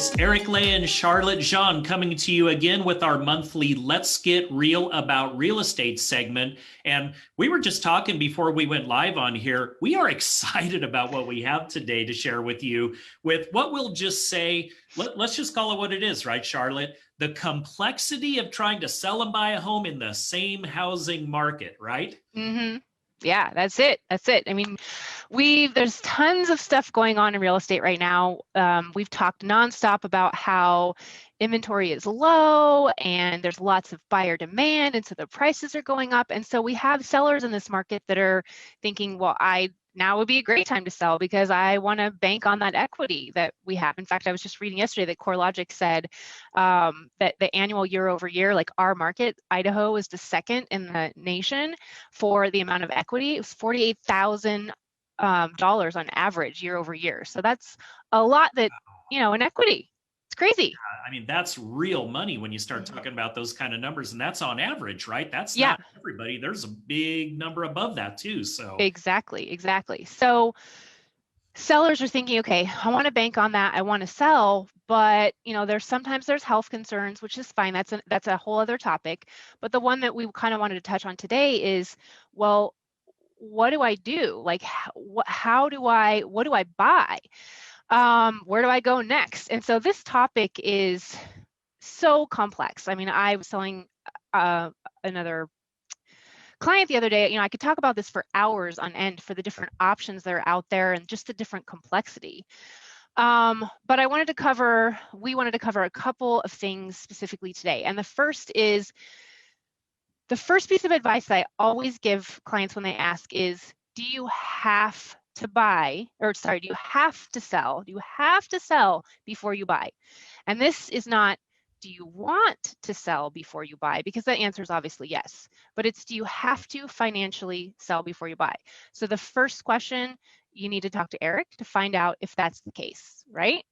It's Eric Lay and Charlotte Jean coming to you again with our monthly Let's Get Real About Real Estate segment. And we were just talking before we went live on here. We are excited about what we have today to share with you with what we'll just say, let's just call it what it is, right, Charlotte? The complexity of trying to sell and buy a home in the same housing market, right? Mm-hmm. Yeah, that's it. That's it. I mean, there's tons of stuff going on in real estate right now. We've talked nonstop about how inventory is low and there's lots of buyer demand, and so the prices are going up. And so we have sellers in this market that are thinking, well, now would be a great time to sell because I want to bank on that equity that we have. In fact, I was just reading yesterday that CoreLogic said that the annual year over year, like our market, Idaho is the second in the nation for the amount of equity. It was $48,000 on average year over year. So that's a lot that, in equity. It's crazy. I mean, that's real money when you start talking about those kind of numbers, and that's on average, right? That's Yeah. not everybody. There's a big number above that too. So Exactly. So sellers are thinking, okay, I want to bank on that. I want to sell, but there's health concerns, which is fine. That's a whole other topic. But the one that we kind of wanted to touch on today is, well, what do I do? Like, what do I buy? Where do I go next? And so this topic is so complex. I mean, I was telling another client the other day, I could talk about this for hours on end for the different options that are out there and just the different complexity. But we wanted to cover a couple of things specifically today. And the first piece of advice that I always give clients when they ask is, do you have to sell? Do you have to sell before you buy? And this is not, do you want to sell before you buy? Because that answer is obviously yes, but it's, do you have to financially sell before you buy? So the first question, you need to talk to Eric to find out if that's the case, right?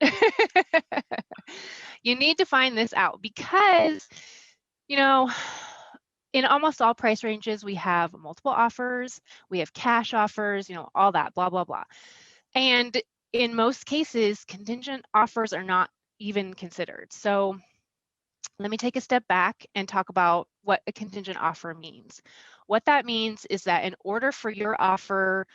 You need to find this out because, in almost all price ranges, we have multiple offers, we have cash offers, all that, blah, blah, blah. And in most cases, contingent offers are not even considered. So let me take a step back and talk about what a contingent offer means. What that means is that in order for your offer,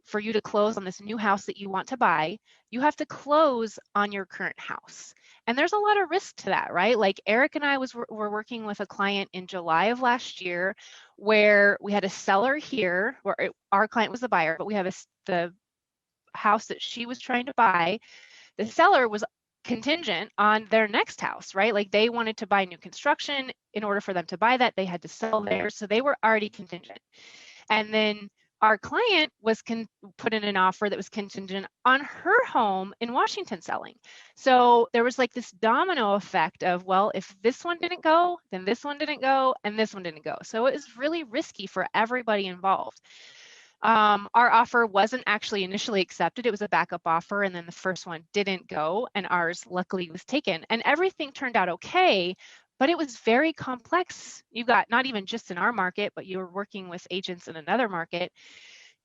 for you to close on this new house that you want to buy, you have to close on your current house. And there's a lot of risk to that, right? Like Eric and I were working with a client in July of last year where we had a seller here, where our client was the buyer, but we have the house that she was trying to buy. The seller was contingent on their next house, right? Like they wanted to buy new construction. In order for them to buy that, they had to sell theirs. So they were already contingent. And then our client was put in an offer that was contingent on her home in Washington selling. So there was like this domino effect of, well, if this one didn't go, then this one didn't go, and this one didn't go. So it was really risky for everybody involved. Our offer wasn't actually initially accepted. It was a backup offer, and then the first one didn't go, and ours luckily was taken. And everything turned out okay, but it was very complex. You got not even just in our market, but you were working with agents in another market.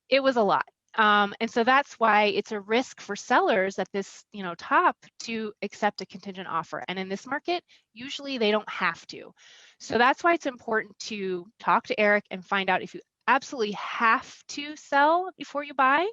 It was a lot. And so that's why it's a risk for sellers at this, top to accept a contingent offer. And in this market, usually they don't have to. So that's why it's important to talk to Eric and find out if you absolutely have to sell before you buy,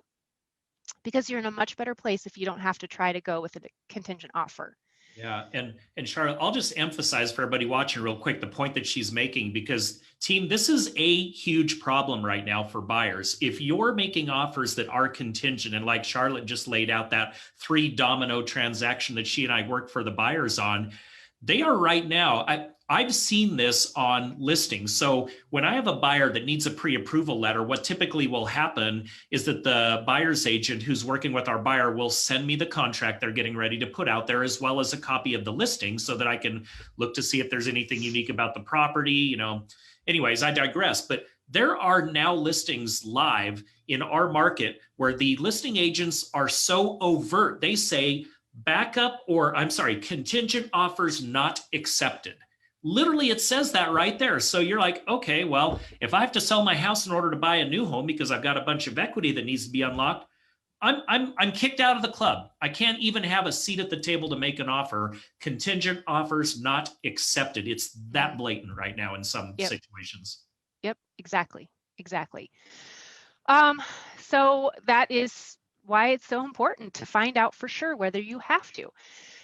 because you're in a much better place if you don't have to try to go with a contingent offer. Yeah. And Charlotte, I'll just emphasize for everybody watching real quick the point that she's making, because team, this is a huge problem right now for buyers. If you're making offers that are contingent, and like Charlotte just laid out that 3 domino transaction that she and I work for the buyers on, they are right now, I've seen this on listings. So when I have a buyer that needs a pre-approval letter, what typically will happen is that the buyer's agent who's working with our buyer will send me the contract they're getting ready to put out there, as well as a copy of the listing so that I can look to see if there's anything unique about the property. Anyways, I digress. But there are now listings live in our market where the listing agents are so overt. They say contingent offers not accepted. Literally, it says that right there. So you're like, okay, well, if I have to sell my house in order to buy a new home because I've got a bunch of equity that needs to be unlocked, I'm kicked out of the club. I can't even have a seat at the table to make an offer. Contingent offers not accepted. It's that blatant right now in some Yep. situations. Yep. Exactly. Exactly. So that is why it's so important to find out for sure whether you have to.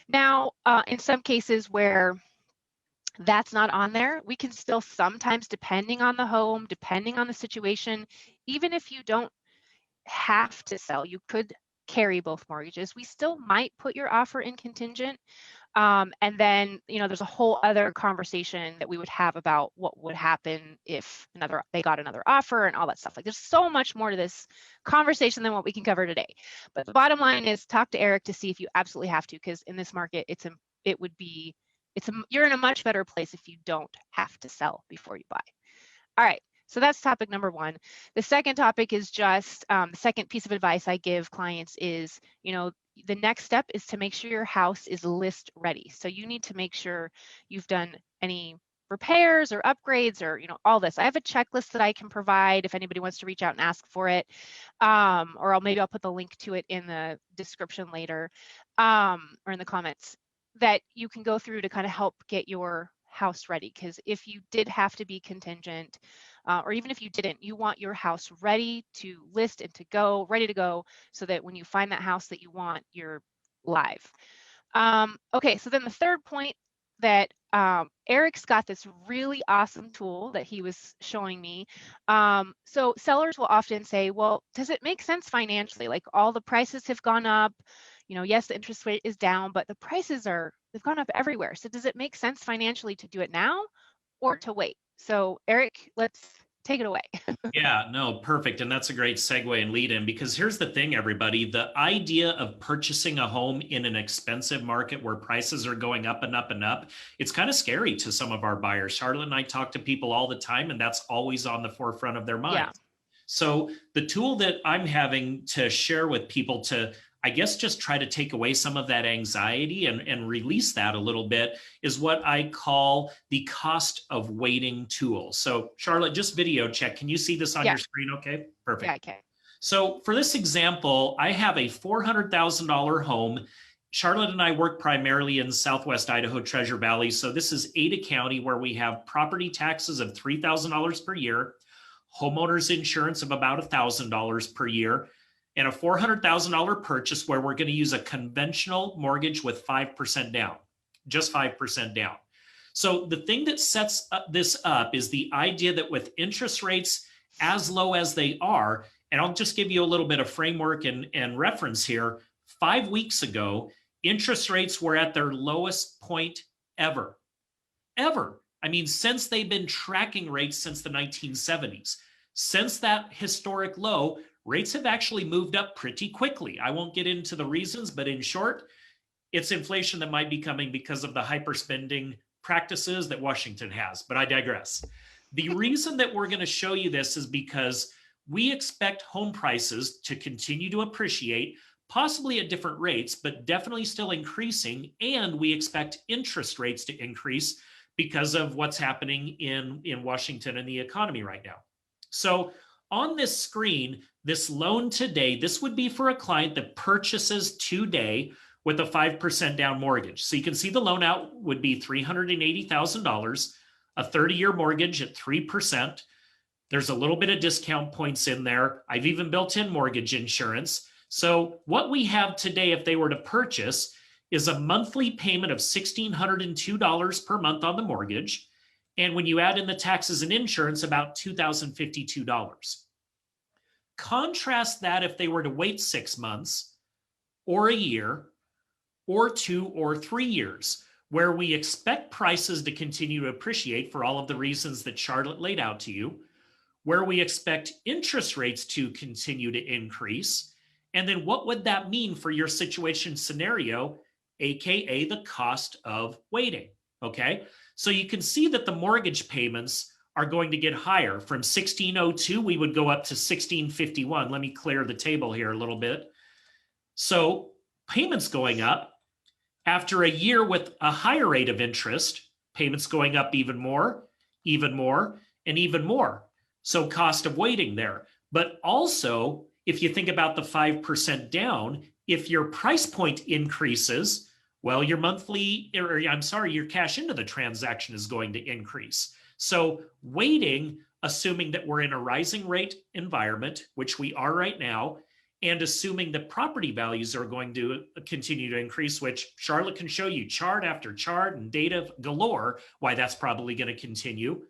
Now, in some cases where that's not on there, we can still sometimes, depending on the home, depending on the situation, even if you don't have to sell, you could carry both mortgages. We still might put your offer in contingent. And then, there's a whole other conversation that we would have about what would happen if they got another offer and all that stuff. Like, there's so much more to this conversation than what we can cover today. But the bottom line is, talk to Eric to see if you absolutely have to, because in this market, you're in a much better place if you don't have to sell before you buy. All right. So that's topic number one. The second topic is just the second piece of advice I give clients is, the next step is to make sure your house is list ready. So you need to make sure you've done any repairs or upgrades or, all this. I have a checklist that I can provide if anybody wants to reach out and ask for it. Or maybe I'll put the link to it in the description later, or in the comments, that you can go through to kind of help get your house ready. Because if you did have to be contingent, or even if you didn't, you want your house ready to list and to go, ready to go, so that when you find that house that you want, you're live. Okay, so then the third point that Eric's got this really awesome tool that he was showing me. So sellers will often say, well, does it make sense financially? Like, all the prices have gone up. Yes, the interest rate is down, but the prices they've gone up everywhere. So does it make sense financially to do it now or to wait? So Eric, let's take it away. Yeah, no, perfect. And that's a great segue and lead in, because here's the thing, everybody. The idea of purchasing a home in an expensive market where prices are going up and up and up, it's kind of scary to some of our buyers. Charlotte and I talk to people all the time, and that's always on the forefront of their minds. Yeah. So the tool that I'm having to share with people to, I guess, just try to take away some of that anxiety and release that a little bit is what I call the cost of waiting tool. So Charlotte, just video check. Can you see this on your screen? Okay, perfect. Yeah, okay. So for this example, I have a $400,000 home. Charlotte and I work primarily in Southwest Idaho, Treasure Valley. So this is Ada County, where we have property taxes of $3,000 per year, homeowners insurance of about $1,000 per year, and a $400,000 purchase where we're going to use a conventional mortgage with 5% down, just 5% down. So the thing that sets this up is the idea that with interest rates as low as they are, and I'll just give you a little bit of framework and reference here. 5 weeks ago, interest rates were at their lowest point ever. I mean, since they've been tracking rates since the 1970s. Since that historic low, rates have actually moved up pretty quickly. I won't get into the reasons, but in short, it's inflation that might be coming because of the hyperspending practices that Washington has, but I digress. The reason that we're going to show you this is because we expect home prices to continue to appreciate, possibly at different rates, but definitely still increasing. And we expect interest rates to increase because of what's happening in Washington and the economy right now. So on this screen, this loan today, this would be for a client that purchases today with a 5% down mortgage. So you can see the loan out would be $380,000, a 30-year mortgage at 3%. There's a little bit of discount points in there. I've even built in mortgage insurance. So what we have today, if they were to purchase, is a monthly payment of $1,602 per month on the mortgage. And when you add in the taxes and insurance, about $2,052. Contrast that if they were to wait 6 months or a year or 2 or 3 years, where we expect prices to continue to appreciate for all of the reasons that Charlotte laid out to you, where we expect interest rates to continue to increase. And then what would that mean for your situation scenario, AKA the cost of waiting, okay? So you can see that the mortgage payments are going to get higher. From 1602, we would go up to 1651. Let me clear the table here a little bit. So payments going up. After a year with a higher rate of interest, payments going up even more, and even more. So cost of waiting there. But also, if you think about the 5% down, if your price point increases, well, your monthly, or I'm sorry, your cash into the transaction is going to increase. So waiting, assuming that we're in a rising rate environment, which we are right now, and assuming that property values are going to continue to increase, which Charlotte can show you chart after chart and data galore, why that's probably going to continue.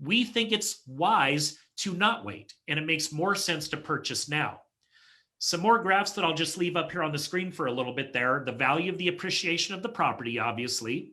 We think it's wise to not wait, and it makes more sense to purchase now. Some more graphs that I'll just leave up here on the screen for a little bit there. The value of the appreciation of the property, obviously.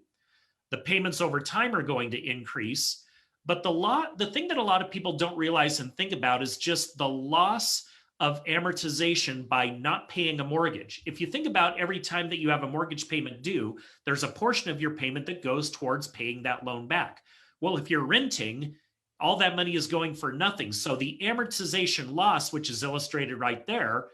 The payments over time are going to increase. But the thing that a lot of people don't realize and think about is just the loss of amortization by not paying a mortgage. If you think about every time that you have a mortgage payment due, there's a portion of your payment that goes towards paying that loan back. Well, if you're renting, all that money is going for nothing. So the amortization loss, which is illustrated right there,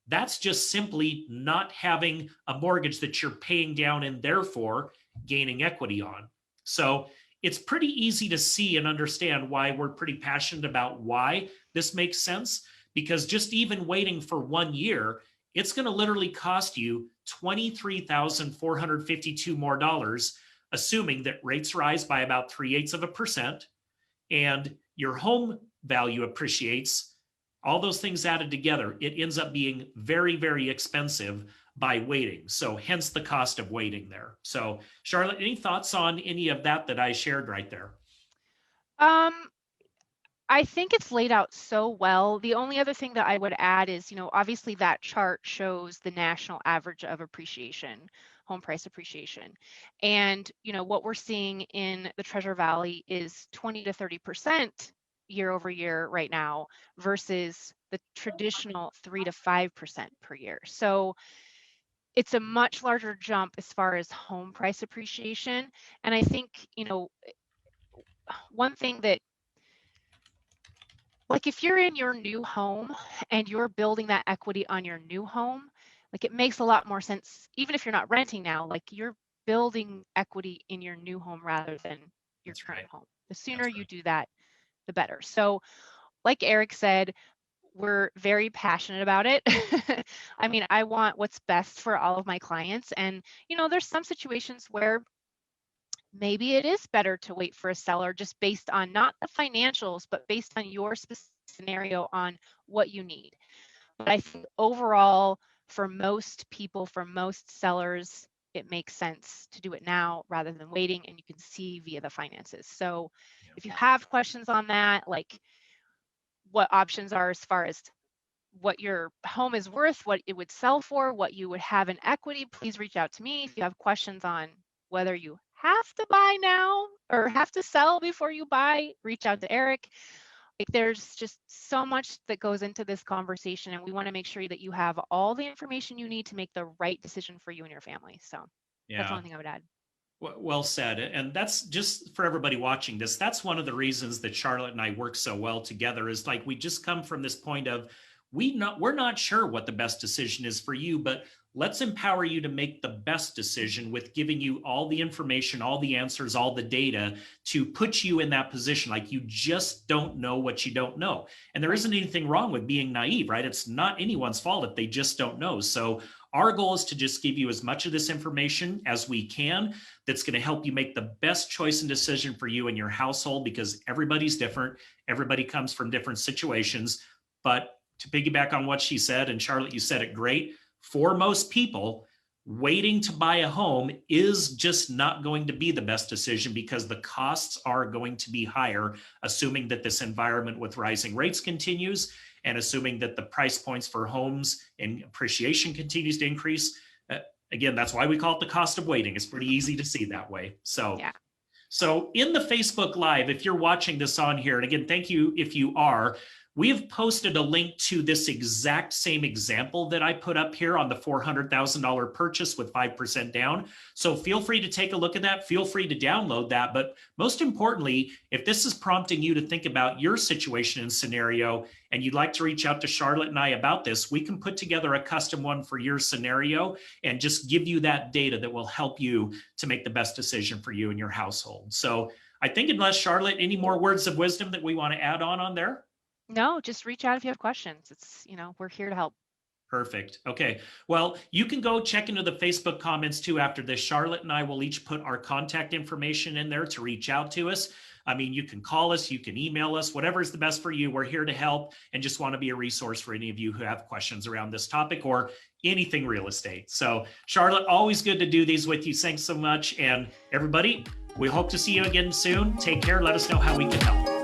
that's just simply not having a mortgage that you're paying down and therefore gaining equity on. So it's pretty easy to see and understand why we're pretty passionate about why this makes sense, because just even waiting for 1 year, it's going to literally cost you $23,452 more dollars, assuming that rates rise by about 0.3% and your home value appreciates. All those things added together, it ends up being very, very expensive by waiting. So hence the cost of waiting there. So Charlotte, any thoughts on any of that I shared right there? I think it's laid out so well. The only other thing that I would add is, obviously that chart shows the national average of appreciation, home price appreciation. And, what we're seeing in the Treasure Valley is 20 to 30% year over year right now versus the traditional 3 to 5% per year. So it's a much larger jump as far as home price appreciation. And I think, one thing that, like, if you're in your new home and you're building that equity on your new home, like, it makes a lot more sense, even if you're not renting now, like, you're building equity in your new home rather than your That's current right. home. The sooner you do that, the better. So like Eric said, we're very passionate about it. I mean, I want what's best for all of my clients. And, there's some situations where maybe it is better to wait for a seller just based on not the financials, but based on your specific scenario on what you need. But I think overall, for most people, for most sellers, it makes sense to do it now rather than waiting, and you can see via the finances. So if you have questions on that, like what options are as far as what your home is worth, what it would sell for, what you would have in equity, please reach out to me. If you have questions on whether you have to buy now or have to sell before you buy, reach out to Eric. Like, there's just so much that goes into this conversation, and we want to make sure that you have all the information you need to make the right decision for you and your family. So that's the Yeah. only thing I would add. Well said. And that's just for everybody watching this. That's one of the reasons that Charlotte and I work so well together, is like we just come from this point of we're not sure what the best decision is for you, but let's empower you to make the best decision with giving you all the information, all the answers, all the data to put you in that position. Like, you just don't know what you don't know. And there isn't anything wrong with being naive, right? It's not anyone's fault if they just don't know. So our goal is to just give you as much of this information as we can that's going to help you make the best choice and decision for you and your household, because everybody's different. Everybody comes from different situations. But to piggyback on what she said, and Charlotte, you said it great, for most people, waiting to buy a home is just not going to be the best decision, because the costs are going to be higher, assuming that this environment with rising rates continues, and assuming that the price points for homes and appreciation continues to increase. Again, that's why we call it the cost of waiting. It's pretty easy to see that way. So, Yeah. so in the Facebook Live, if you're watching this on here, and again, thank you if you are, we have posted a link to this exact same example that I put up here on the $400,000 purchase with 5% down. So feel free to take a look at that. Feel free to download that. But most importantly, if this is prompting you to think about your situation and scenario, and you'd like to reach out to Charlotte and I about this, we can put together a custom one for your scenario and just give you that data that will help you to make the best decision for you and your household. So I think, unless Charlotte, any more words of wisdom that we want to add on there? No, just reach out if you have questions. It's, we're here to help. Perfect. Okay. Well, you can go check into the Facebook comments too after this. Charlotte and I will each put our contact information in there to reach out to us. I mean, you can call us, you can email us, whatever is the best for you. We're here to help and just want to be a resource for any of you who have questions around this topic or anything real estate. So, Charlotte, always good to do these with you. Thanks so much. And everybody, we hope to see you again soon. Take care. Let us know how we can help.